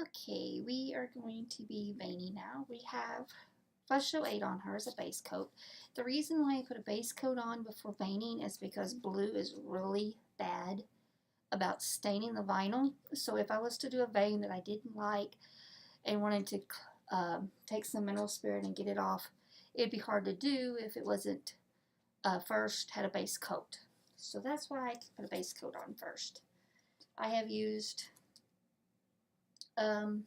Okay, we are going to be veining now. We have Flush 08 on her as a base coat. The reason why I put a base coat on before veining is because blue is really bad about staining the vinyl. So if I was to do a vein that I didn't like and wanted to take some mineral spirit and get it off, it'd be hard to do if it wasn't first had a base coat. So that's why I put a base coat on first. I have used um,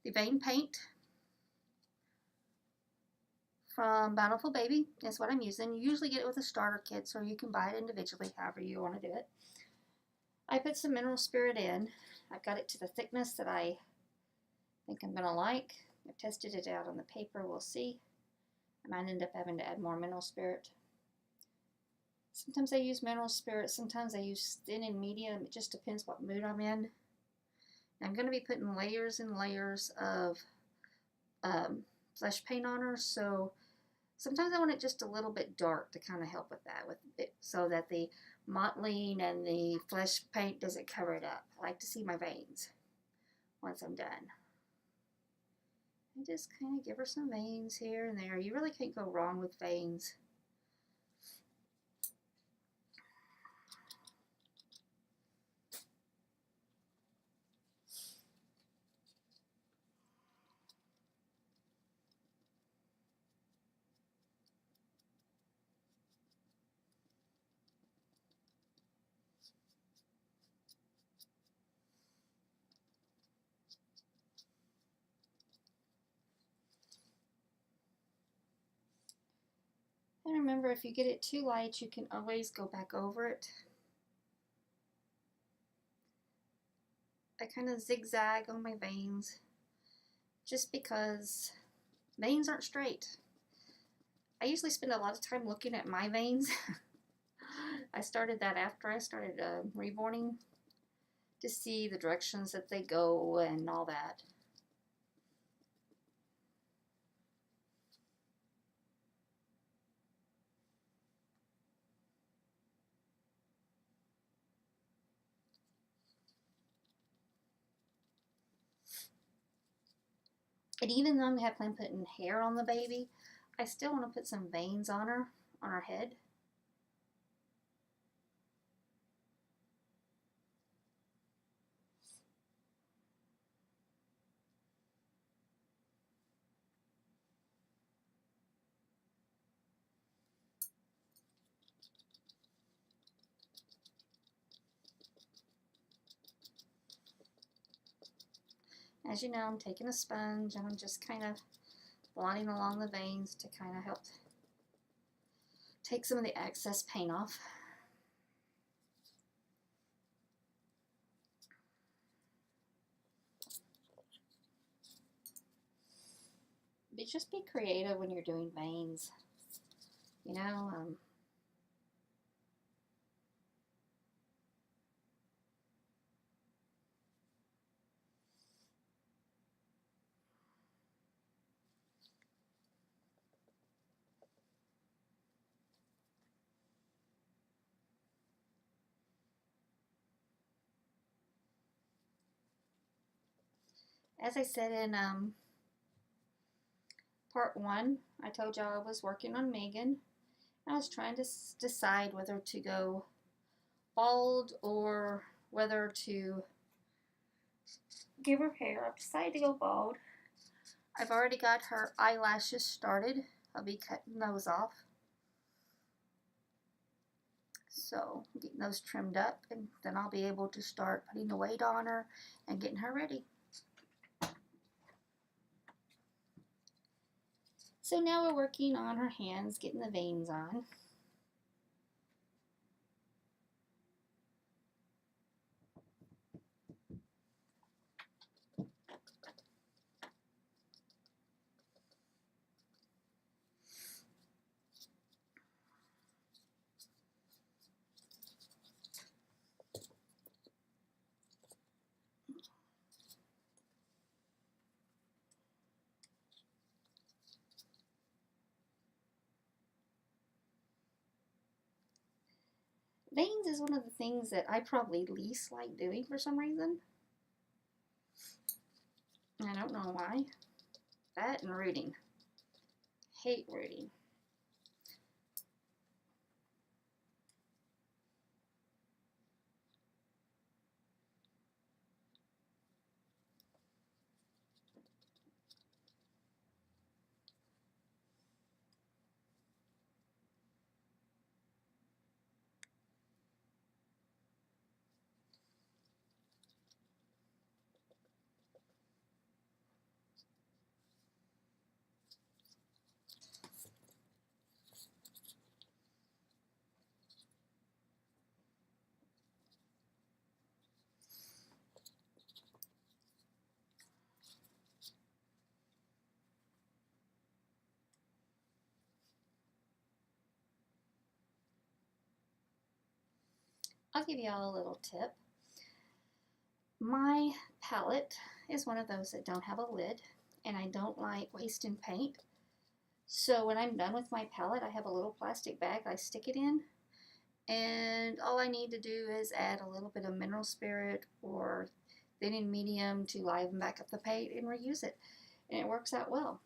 the vein paint from Bountiful Baby is what I'm using. You usually get it with a starter kit, so you can buy it individually, however you want to do it. I put some mineral spirit in. I've got it to the thickness that I think I'm going to like. I've tested it out on the paper. We'll see. I might end up having to add more mineral spirit. Sometimes I use mineral spirit. Sometimes I use thin and medium. It just depends what mood I'm in. I'm going to be putting layers and layers of flesh paint on her, so sometimes I want it just a little bit dark to kind of help with that, so that the mottling and the flesh paint doesn't cover it up. I like to see my veins once I'm done. I just kind of give her some veins here and there. You really can't go wrong with veins. And remember, if you get it too light, you can always go back over it. I kind of zigzag on my veins just because veins aren't straight. I usually spend a lot of time looking at my veins. I started that after I started reborning to see the directions that they go and all that. And even though I have planned putting hair on the baby, I still want to put some veins on her head. As you know, I'm taking a sponge and I'm just kind of blotting along the veins to kind of help take some of the excess paint off. But just be creative when you're doing veins. You know, as I said in part 1, I told y'all I was working on Megan. I was trying to decide whether to go bald or whether to give her hair. I've decided to go bald. I've already got her eyelashes started. I'll be cutting those off. So getting those trimmed up, and then I'll be able to start putting the weight on her and getting her ready. So now we're working on her hands, getting the veins on. Veins is one of the things that I probably least like doing for some reason. don't know why. That and rooting. Hate rooting. I'll give y'all a little tip. My palette is one of those that don't have a lid, and I don't like wasting paint. So when I'm done with my palette, I have a little plastic bag I stick it in, and all I need to do is add a little bit of mineral spirit or thin and medium to liven back up the paint and reuse it, and it works out well.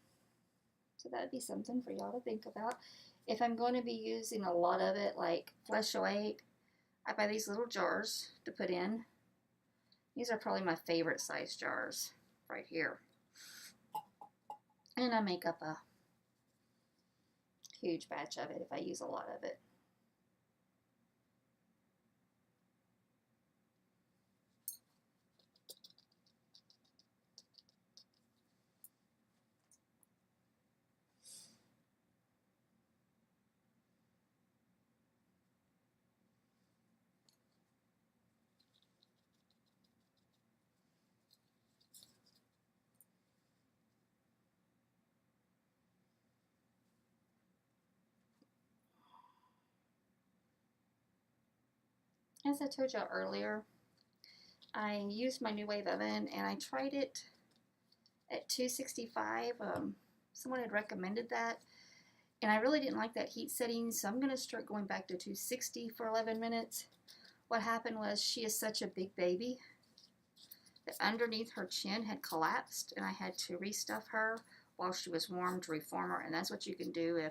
So that'd be something for y'all to think about. If I'm going to be using a lot of it, like Flesh 08, I buy these little jars to put in. These are probably my favorite size jars right here. And I make up a huge batch of it if I use a lot of it. As I told y'all earlier, I used my New Wave oven and I tried it at 265. Someone had recommended that, and I really didn't like that heat setting, so I'm going to start going back to 260 for 11 minutes. What happened was she is such a big baby that underneath her chin had collapsed, and I had to restuff her while she was warm to reform her, and that's what you can do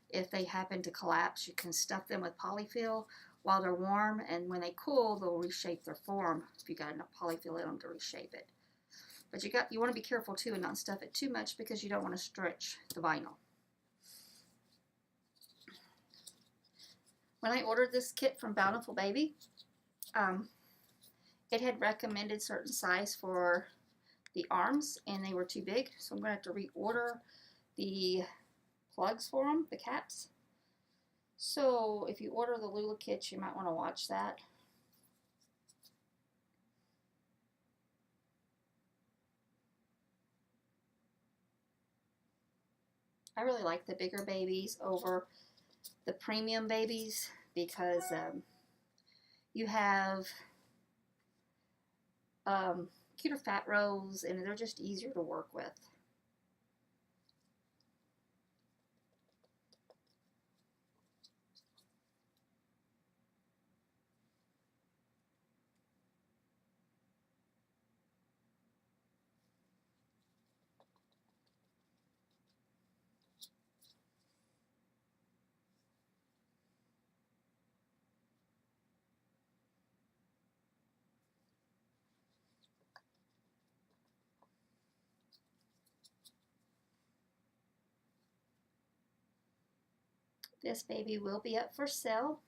if they happen to collapse. You can stuff them with polyfill while they're warm, and when they cool, they'll reshape their form if you got enough polyfill in them to reshape it. But you want to be careful too and not stuff it too much because you don't want to stretch the vinyl. When I ordered this kit from Bountiful Baby, it had recommended certain size for the arms, and they were too big, so I'm going to have to reorder the plugs for them, the caps. So if you order the Lulu kits, you might want to watch that. I really like the bigger babies over the premium babies because you have cuter fat rolls, and they're just easier to work with. This baby will be up for sale.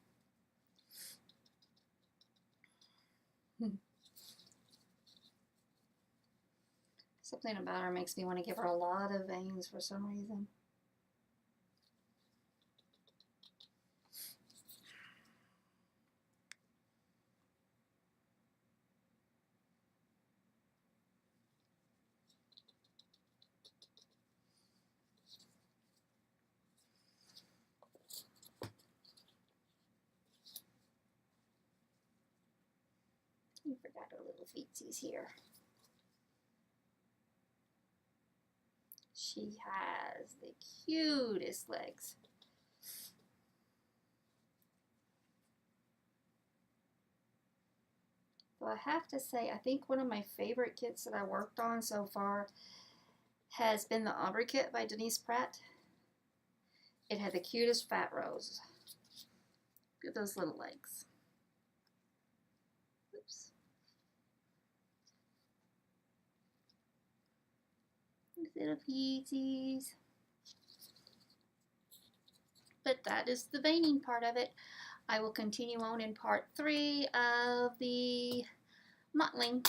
Something about her makes me want to give her a lot of veins for some reason. I forgot her little feetsies here. She has the cutest legs. So I have to say, I think one of my favorite kits that I worked on so far has been the Ombre kit by Denise Pratt. It had the cutest fat rose. Look at those little legs. Oops. These little peasies. But that is the veining part of it. I will continue on in part 3 of the mottling.